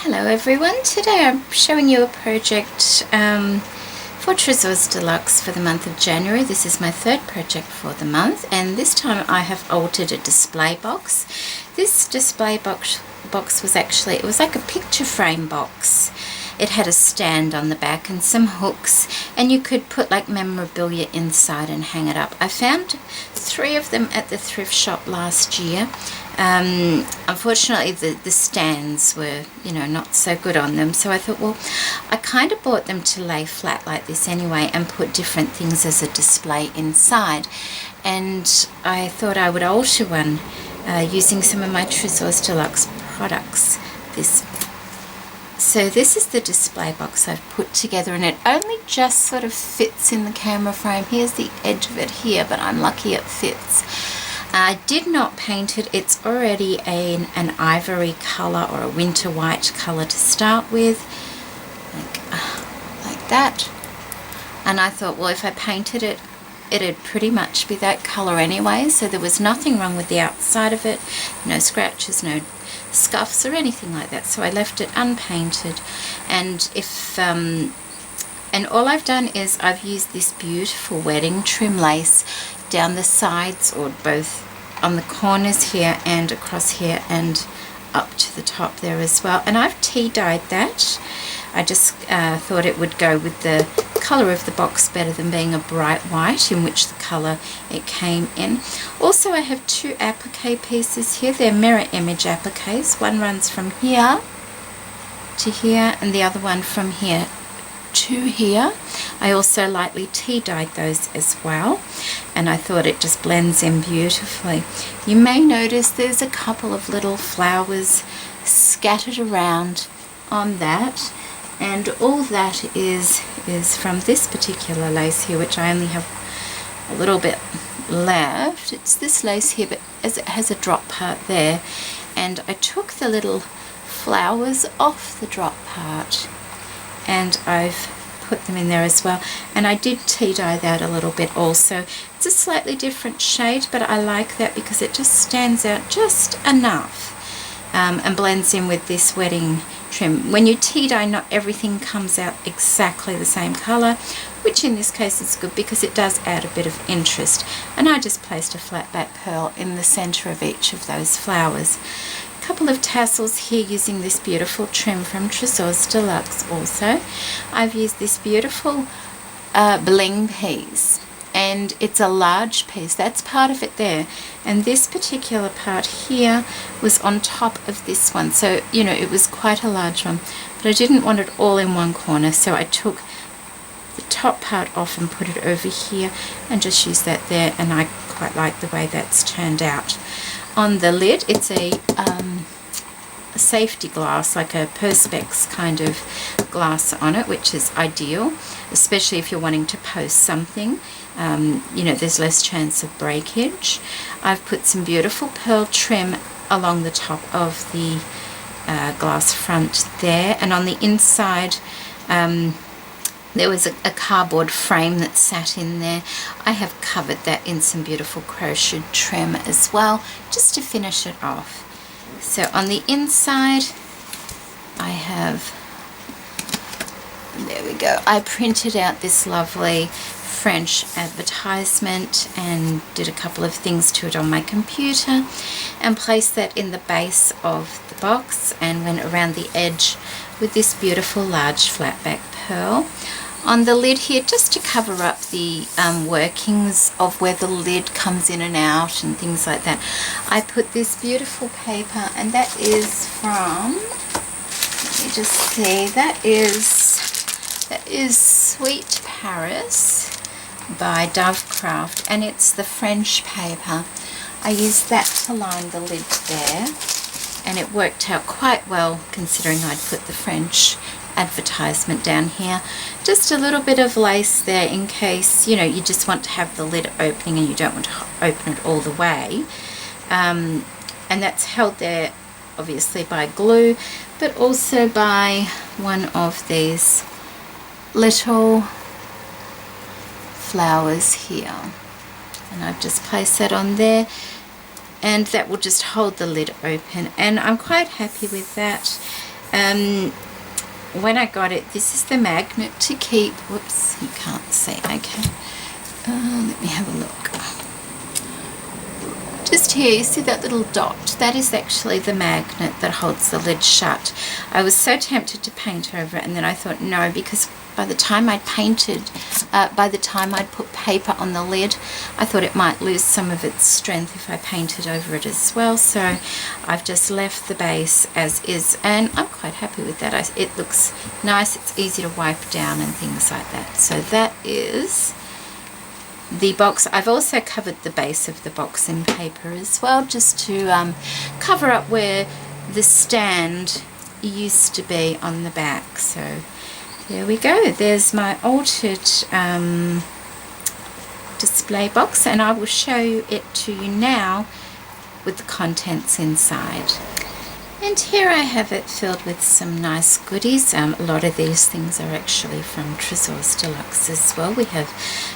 Hello everyone, today I'm showing you a project for Tresors Deluxe for the month of January. This is my third project for the month, and this time I have altered a display box. This display box was actually, it was like a picture frame box. It had a stand on the back and some hooks, and you could put like memorabilia inside and hang it up. I found 3 of them at the thrift shop last year. Unfortunately the stands were, not so good on them, so I thought, well, I kind of bought them to lay flat like this anyway and put different things as a display inside, and I thought I would alter one using some of my Tresors Deluxe products. So this is the display box I've put together, and it only just sort of fits in the camera frame. Here's the edge of it here, but I'm lucky it fits. I did not paint it. It's already an ivory color or a winter white color to start with, like that. And I thought, well, if I painted it, it'd pretty much be that color anyway, so there was nothing wrong with the outside of it, no scratches, no scuffs or anything like that, so I left it unpainted. And and all I've done is I've used this beautiful wedding trim lace down the sides, or both on the corners here and across here and up to the top there as well, and I've tea dyed that. I just thought it would go with the colour of the box better than being a bright white, in which the colour it came in. Also, I have 2 applique pieces here. They're mirror image appliques. One runs from here to here and the other one from here to here. I also lightly tea dyed those as well, and I thought it just blends in beautifully. You may notice there's a couple of little flowers scattered around on that, and all that is from this particular lace here, which I only have a little bit left. It's this lace here, but as it has a drop part there, and I took the little flowers off the drop part and I've put them in there as well, and I did tea dye that a little bit also. It's a slightly different shade, but I like that because it just stands out just enough and blends in with this wedding trim. When you tea dye, not everything comes out exactly the same colour, which in this case is good because it does add a bit of interest. And I just placed a flat back pearl in the centre of each of those flowers. A couple of tassels here using this beautiful trim from Tresors Deluxe also. I've used this beautiful bling piece, and it's a large piece. That's part of it there, and this particular part here was on top of this one, so it was quite a large one, but I didn't want it all in one corner, so I took the top part off and put it over here and just used that there, and I quite like the way that's turned out. On the lid, it's a safety glass, like a perspex kind of glass on it, which is ideal, especially if you're wanting to post something. There's less chance of breakage. I've put some beautiful pearl trim along the top of the glass front there, and on the inside there was a cardboard frame that sat in there. I have covered that in some beautiful crochet trim as well, just to finish it off. So on the inside I have, there we go, I printed out this lovely French advertisement and did a couple of things to it on my computer and placed that in the base of the box and went around the edge with this beautiful large flat back pearl. On the lid here, just to cover up the workings of where the lid comes in and out and things like that, I put this beautiful paper, and that is from, let me just see, that is Sweet Paris by Dovecraft, and it's the French paper. I used that to line the lid there, and it worked out quite well considering I'd put the French advertisement down here. Just a little bit of lace there in case you just want to have the lid opening and you don't want to open it all the way, and that's held there obviously by glue, but also by one of these little flowers here, and I've just placed that on there, and that will just hold the lid open, and I'm quite happy with that. When I got it, this is the magnet to keep, whoops, you can't see, okay, let me have a look. Just here, you see that little dot? That is actually the magnet that holds the lid shut. I was so tempted to paint over it, and then I thought no, because by the time I'd painted, by the time I'd put paper on the lid, I thought it might lose some of its strength if I painted over it as well. So I've just left the base as is, and I'm quite happy with that. It looks nice, it's easy to wipe down and things like that. So that is the box. I've also covered the base of the box in paper as well, just to cover up where the stand used to be on the back. So there we go, there's my altered display box, and I will show it to you now with the contents inside. And here I have it filled with some nice goodies. A lot of these things are actually from Tresors Deluxe as well. We have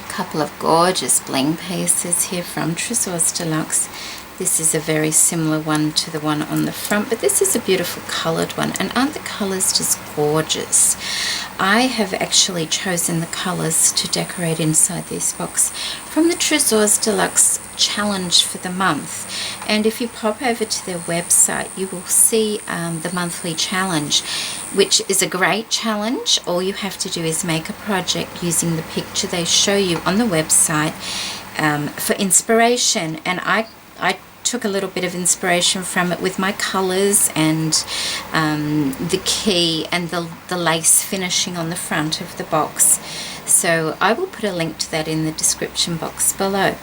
a couple of gorgeous bling pieces here from Tresors Deluxe. This is a very similar one to the one on the front, but this is a beautiful coloured one, and aren't the colours just gorgeous? I have actually chosen the colours to decorate inside this box from the Tresors Deluxe challenge for the month. And if you pop over to their website, you will see the monthly challenge, which is a great challenge. All you have to do is make a project using the picture they show you on the website for inspiration. And I took a little bit of inspiration from it with my colours and the key and the lace finishing on the front of the box. So I will put a link to that in the description box below.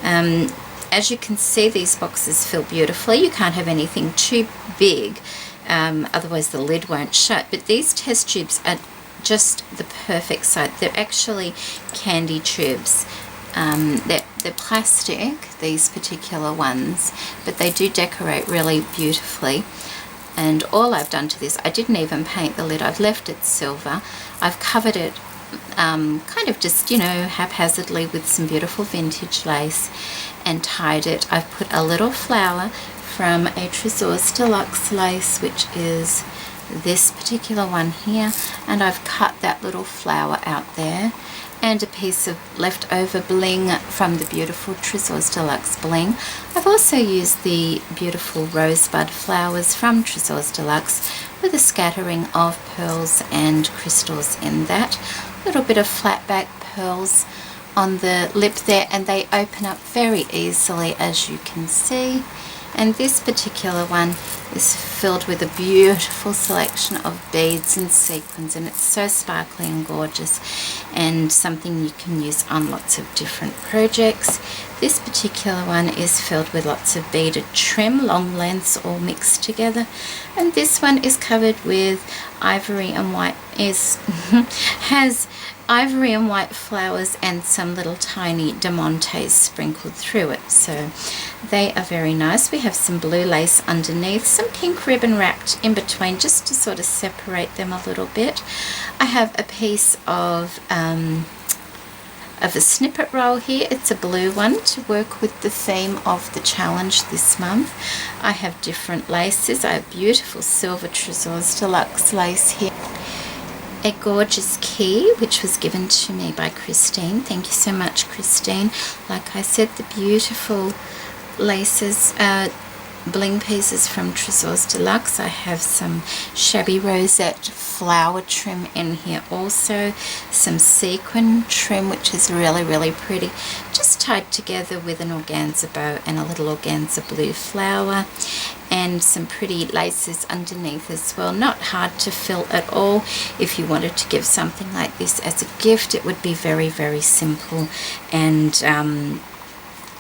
As you can see, these boxes fill beautifully. You can't have anything too big, otherwise the lid won't shut. But these test tubes are just the perfect size. They're actually candy tubes. They're plastic, these particular ones, but they do decorate really beautifully. And all I've done to this, I didn't even paint the lid. I've left it silver. I've covered it kind of just, you know, haphazardly with some beautiful vintage lace and tied it. I've put a little flower from a Tresors Deluxe lace, which is this particular one here, and I've cut that little flower out there, and a piece of leftover bling from the beautiful Tresors Deluxe bling. I've also used the beautiful rosebud flowers from Tresors Deluxe with a scattering of pearls and crystals in that. A little bit of flat back pearls on the lip there, and they open up very easily, as you can see. And this particular one is filled with a beautiful selection of beads and sequins, and it's so sparkly and gorgeous, and something you can use on lots of different projects. This particular one is filled with lots of beaded trim, long lengths all mixed together, and this one is covered with ivory and white, has ivory and white flowers and some little tiny diamantes sprinkled through it. So they are very nice. We have some blue lace underneath, some pink ribbon wrapped in between just to sort of separate them a little bit. I have a piece of a snippet roll here. It's a blue one to work with the theme of the challenge this month. I have different laces. I have beautiful silver Tresors Deluxe lace here. A gorgeous key which was given to me by Christine. Thank you so much, Christine. Like I said, the beautiful laces, bling pieces from Tresors Deluxe. I have some Shabby rosette flower trim in here also, some sequin trim which is really pretty, just tied together with an organza bow and a little organza blue flower, and some pretty laces underneath as well. Not hard to fill at all. If you wanted to give something like this as a gift, it would be very simple and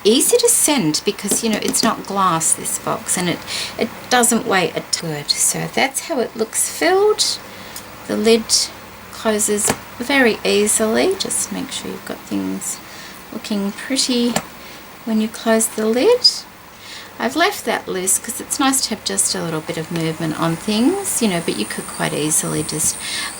easy to send, because you know it's not glass, this box, and it doesn't weigh a good. So that's how it looks filled. The lid closes very easily. Just make sure you've got things looking pretty when you close the lid. I've left that loose because it's nice to have just a little bit of movement on things, you know, but you could quite easily just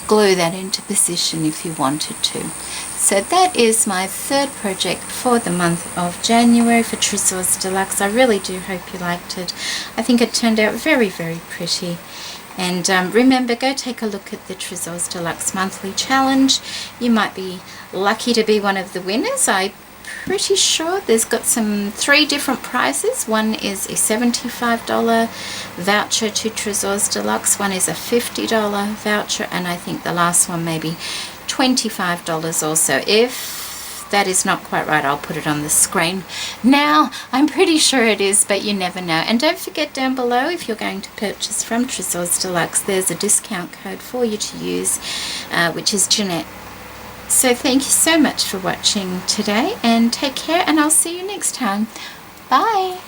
glue that into position if you wanted to. So that is my third project for the month of January for Tresors Deluxe. I really do hope you liked it. I think it turned out very pretty, And remember, go take a look at the Tresors Deluxe Monthly Challenge. You might be lucky to be one of the winners. I'm pretty sure there's got 3 different prizes. One is a $75 voucher to Tresors Deluxe, one is a $50 voucher, and I think the last one may be $25 also. If that is not quite right, I'll put it on the screen now. I'm pretty sure it is, but you never know. And don't forget down below, if you're going to purchase from Tresors Deluxe, there's a discount code for you to use, which is Jeanette. So thank you so much for watching today, and take care, and I'll see you next time. Bye.